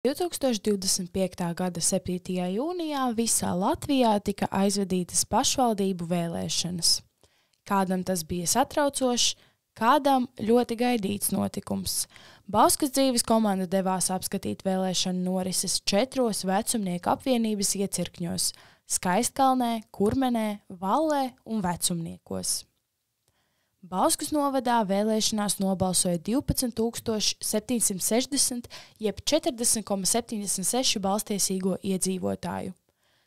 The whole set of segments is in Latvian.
2025. gada 7. jūnijā visā Latvijā tika aizvadītas pašvaldību vēlēšanas. Kādam tas bija satraucošs, kādam ļoti gaidīts notikums. Bauskas dzīves komanda devās apskatīt vēlēšanu norises 4 vecumnieku apvienības iecirkņos – Skaistkalnē, Kurmenē, Vallē un Vecumniekos. Bauskas novadā vēlēšanās nobalsoja 12,760, jeb 40,76% balstiesīgo iedzīvotāju.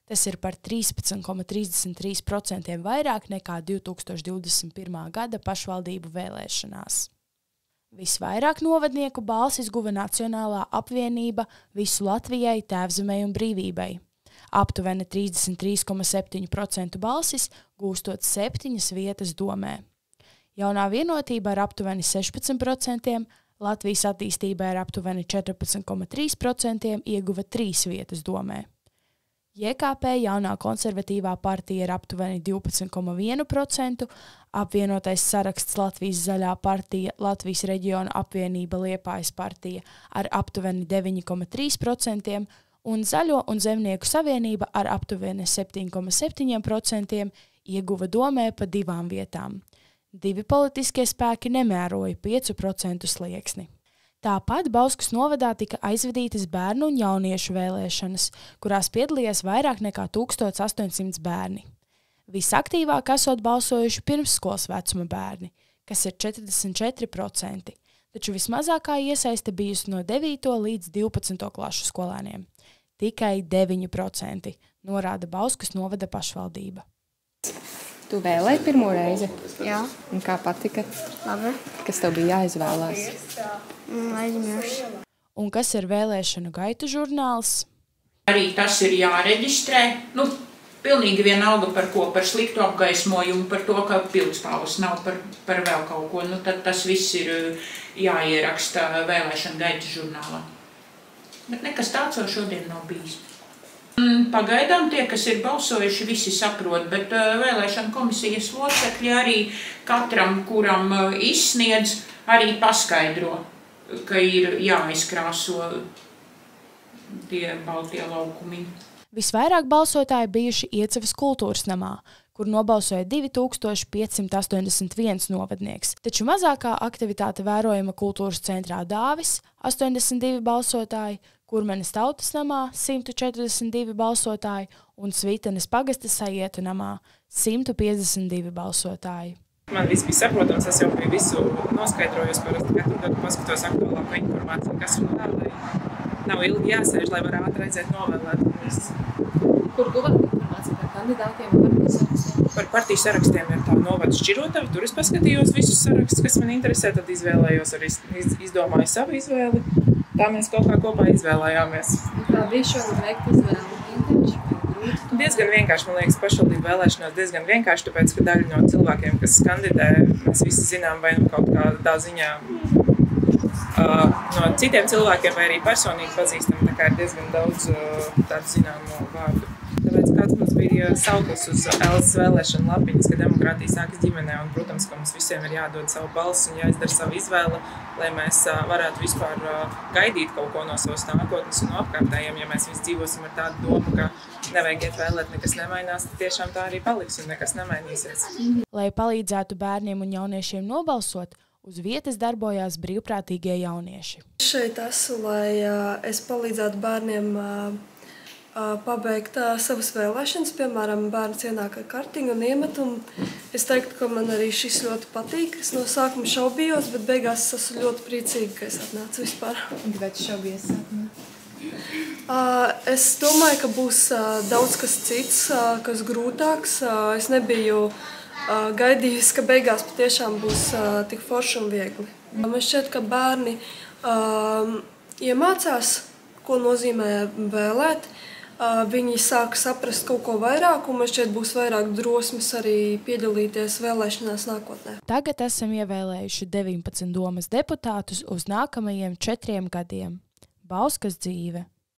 Tas ir par 13,33% vairāk nekā 2021. gada pašvaldību vēlēšanās. Visvairāk novadnieku balsis guva Nacionālā apvienība Visu Latvijai, Tēvzemei un brīvībai. Aptuveni 33,7% balsis, gūstot 7 vietas domē. Jaunā vienotība ar aptuveni 16%, Latvijas attīstībai ar aptuveni 14,3% ieguva 3 vietas domē. JKP jaunā konservatīvā partija ar aptuveni 12,1%, apvienotais saraksts Latvijas zaļā partija, Latvijas reģiona apvienība Liepājas partija ar aptuveni 9,3% un Zaļo un Zemnieku savienība ar aptuveni 7,7% ieguva domē pa 2 vietām. 2 politiskie spēki nemēroja 5% slieksni. Tāpat Bauskas novadā tika aizvadītas bērnu un jauniešu vēlēšanas, kurās piedalījās vairāk nekā 1800 bērni. Visaktīvāk esot balsojuši pirmsskolas vecuma bērni, kas ir 44%, taču vismazākā iesaiste bijusi no 9. līdz 12. klašu skolēniem. Tikai 9%, norāda Bauskas novada pašvaldība. Tu vēlēji pirmo reizi? Jā. Un kā patika? Labi. Kas tev bija jāizvēlās? Aizmirsu. Un kas ir vēlēšanu gaitu žurnāls? Arī tas ir jāreģistrē. Pilnīgi vienalga par ko, par sliktu apgaismojumu, par to, ka pildspāvus nav, par vēl kaut ko. Tad tas viss ir jāieraksta vēlēšanu gaitu žurnālā. Bet nekas tāds vēl šodien nav bijis. Pagaidām tie, kas ir balsojuši, visi saprot, bet vēlēšana komisijas locekļi arī katram, kuram izsniedz, arī paskaidro, ka ir jāizkrāso tie baltie laukumi. Visvairāk balsotāji bijuši Iecevas kultūras namā, kur nobalsoja 2581 novadnieks, taču mazākā aktivitāte vērojama kultūras centrā Dāvis – 82 balsotāji, Kurmenes tautas namā – 142 balsotāji un Svitenes pagasta Sajietu namā – 152 balsotāji. Man viss bija saprotams, es jau biju visu noskaidrojos, parasti katru gadu paskatos aktuālāko informāciju, kas un tā, lai nav ilgi jāsēž, lai var ātri aiziet novēlēt. Kur guvāt informāciju par kandidātiem un partiju sarakstiem? Par partiju sarakstiem ir tā novada šķirotava, tur es paskatījos visus sarakstus, kas man interesē, tad izvēlējos arī izdomāju savu izvēli. Tā mēs kaut kā kopā izvēlējāmies. Kā bija šogad veikt izvēli? Diezgan vienkārši, man liekas, pašvaldību vēlēšanās diezgan vienkārši, tāpēc, ka daļa no cilvēkiem, kas kandidē, mēs visi zinām vai kaut kādā ziņā no citiem cilvēkiem vai arī personīgi pazīstam, tā kā ir diezgan daudz tādu zināmo vārdu. Tāpēc kāds mums bija sauklis uz Elzas vēlēšanu lapiņas, ka demokrātija sākas ģimenē un, protams, ka mums visiem ir jādod savu balsi un jāizdara savu izvēle, lai mēs varētu vispār gaidīt kaut ko no savas nākotnes un no apkārtējiem. Ja mēs visi dzīvosim ar tādu domu, ka nevajag iet vēlēt, nekas nemainās, tad tiešām tā arī paliks un nekas nemainīsies. Lai palīdzētu bērniem un jauniešiem nobalsot, uz vietas darbojās brīvprātīgie jaunieši. Šeit esmu, lai es palīdzētu bērniem pabeigt savas vēlēšanas. Piemēram, bērns ienāk ar kartiņu un iemetumu. Es teiktu, ka man arī šis ļoti patīk. Es no sākuma šaubījos, bet beigās es esmu ļoti priecīga, ka es atnācu vispār. Kāpēc šaubies sākumā? Es domāju, ka būs daudz kas cits, kas grūtāks. Es nebiju gaidījusi, ka beigās patiešām būs tik forši un viegli. Man šķiet, ka bērni iemācās, ko nozīmē vēlēt. Viņi sāk saprast kaut ko vairāk, un man šķiet būs vairāk drosmes arī piedalīties vēlēšanās nākotnē. Tagad esam ievēlējuši 19 domas deputātus uz nākamajiem 4 gadiem. Bauskas dzīve.